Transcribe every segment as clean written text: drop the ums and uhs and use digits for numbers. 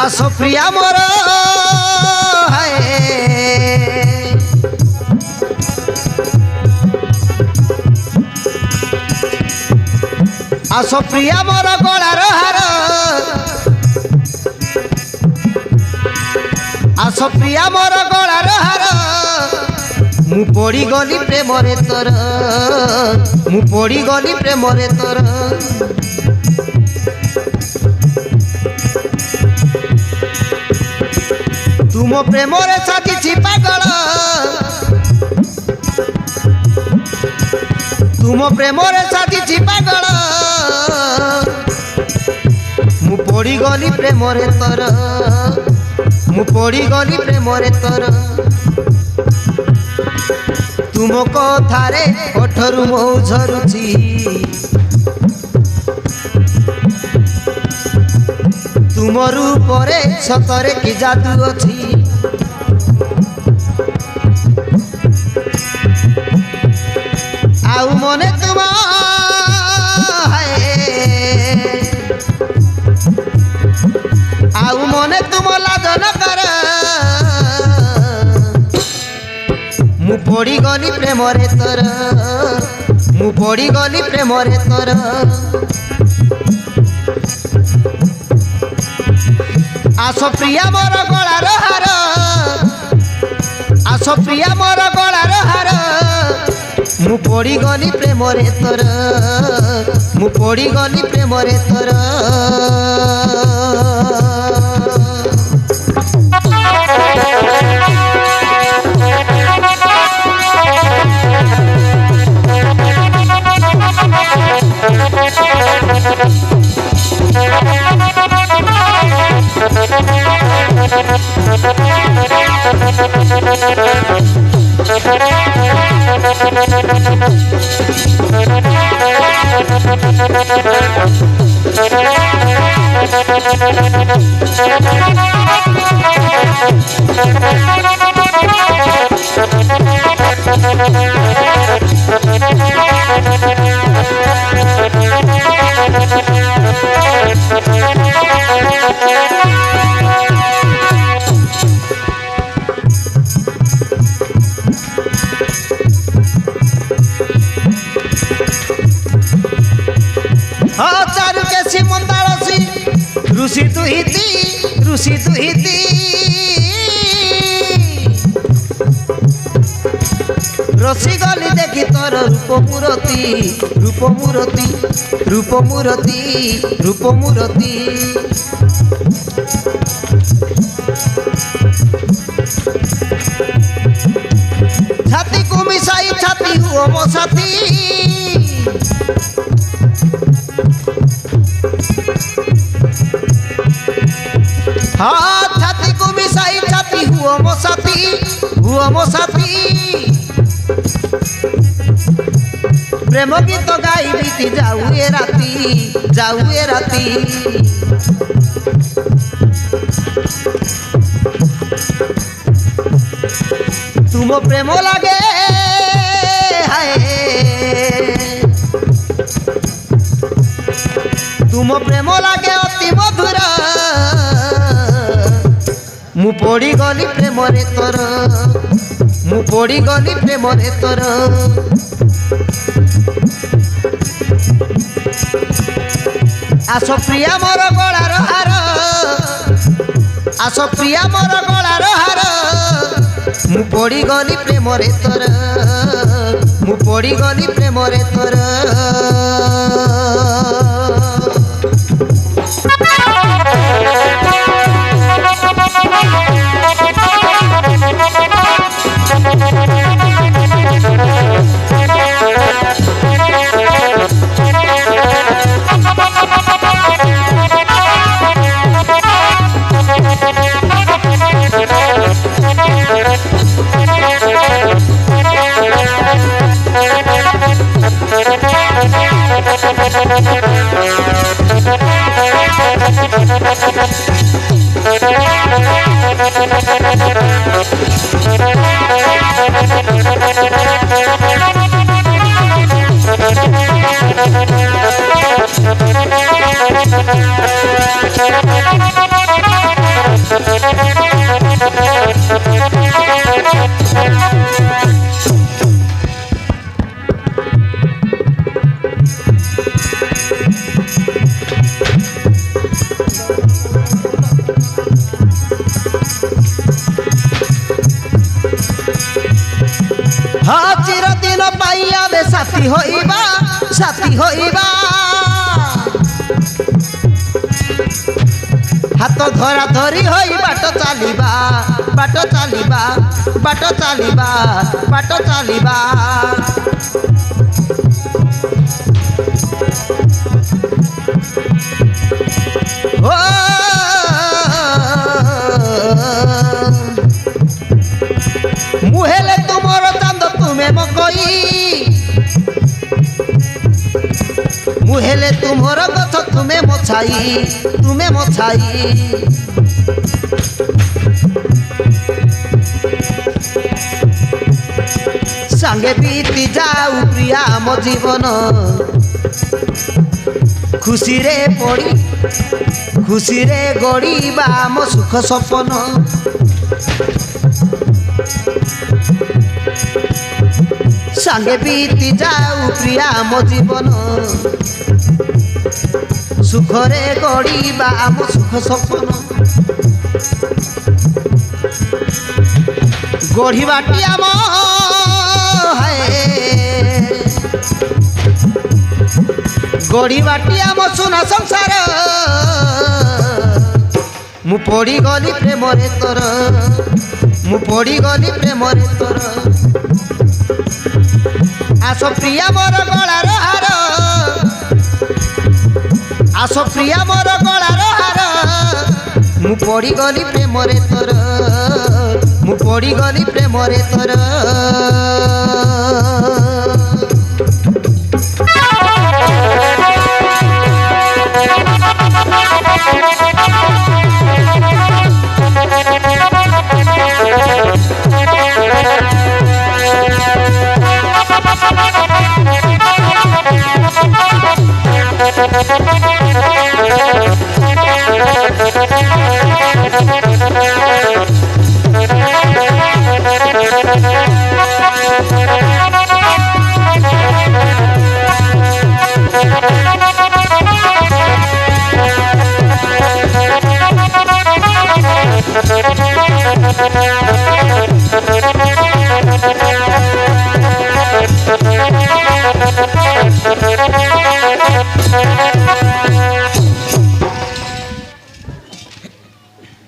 आसो प्रिया मोर हाय आसो प्रिया मोर गलार हार आसो प्रिया मोर गलार हार मु पड़ी गली प्रेम रे तोर मु पड़ी गली प्रेम रे तोर तुम प्रेम रे साथी पागल तुम प्रेम रे साथी पागल मु पड़ी गली प्रेम रे तोर मु पड़ी गली प्रेम रे तोर तुम कथारे ओठरू मो झरुची तुम रूपरे सतरे कि जादू अछि आउ मने तुम आउ मने तुम लाज न कर मु पड़ी गली प्रेम रे तोर मु पड़ी गली प्रेम रे तोर आसो प्रिया मोर गलार हार आसो प्रिया मोर गलार हार मु पड़ी गली प्रेम रे तोर मु पड़ी गली प्रेम रे तोर ऋषि दुहिती रसी गली देखी तोर रूप मूरती छाती को मिसाई छाती हुआ मो साथी हाँ छाती को मिसाई छाती हुआ मो साथी प्रेम गीत गाई बीती जाऊ ए राती तुम प्रेम लागे हाय तुम प्रेम लागे अति मधुर मु पड़ी गली प्रेम रे तोर मु पड़ी गली प्रेम रे तोर आसो प्रिया मोर गलार हार आसो प्रिया मोर गलार हार मु पड़ी गली प्रेम रे तोर मु पड़ी गली प्रेम रे तोर ସାଥୀ ହୋଇବା ହାତ ଧରା ଧରି ହୋଇ ବାଟ ଚାଲିବା ଓ ମୁଁ ହେଲେ ତୁମର ଚାନ୍ଦ ତୁମେ ମୋ କଇ ମୁଁ ହେଲେ ତୁମର ଗଛ ତୁମେ ମୋ ଛାଇ ସାଙ୍ଗେ ବିତି ଯାଉ ପ୍ରିୟା ମୋ ଜୀବନ ଖୁସିରେ ଗଡ଼ିବା ମୋ ସୁଖ ସପନ ସାଙ୍ଗେ ବିତି ଯାଉ ପ୍ରିୟା ମୋ ଜୀବନ ସୁଖରେ ଗଡ଼ିବା ଆମ ସୁଖ ସପନ ଗଢ଼ିବାଟି ଆମ ଗଢ଼ିବାଟି ଆମ ସୁନା ସଂସାର ମୁଁ ପଡ଼ିଗଲି ପ୍ରେମରେ ତୋର ଆସ ପ୍ରିୟା ମୋର ଗଳାର ହାର ମୁଁ ପଡ଼ିଗଲି ପ୍ରେମରେ ତୋର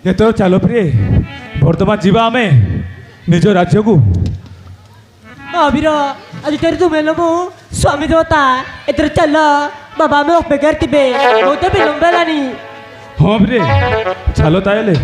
ଏଥର ଚାଲ ପ୍ରିୟ ବର୍ତ୍ତମାନ ଯିବା ଆମେ ନିଜ ରାଜ୍ୟକୁ ଅବିର ଆଜି ତେରି ତୁମେ ମୁଁ ସ୍ୱାମୀ ଦେବତା ଏଥର ଚାଲ ବାବା ଆମେ ଅପେକ୍ଷାରେ ଥିବେ ବହୁତ ବିଳମ୍ବ ହେଲାନି ହଁ ପ୍ରିୟ ଚାଲ ତାହେଲେ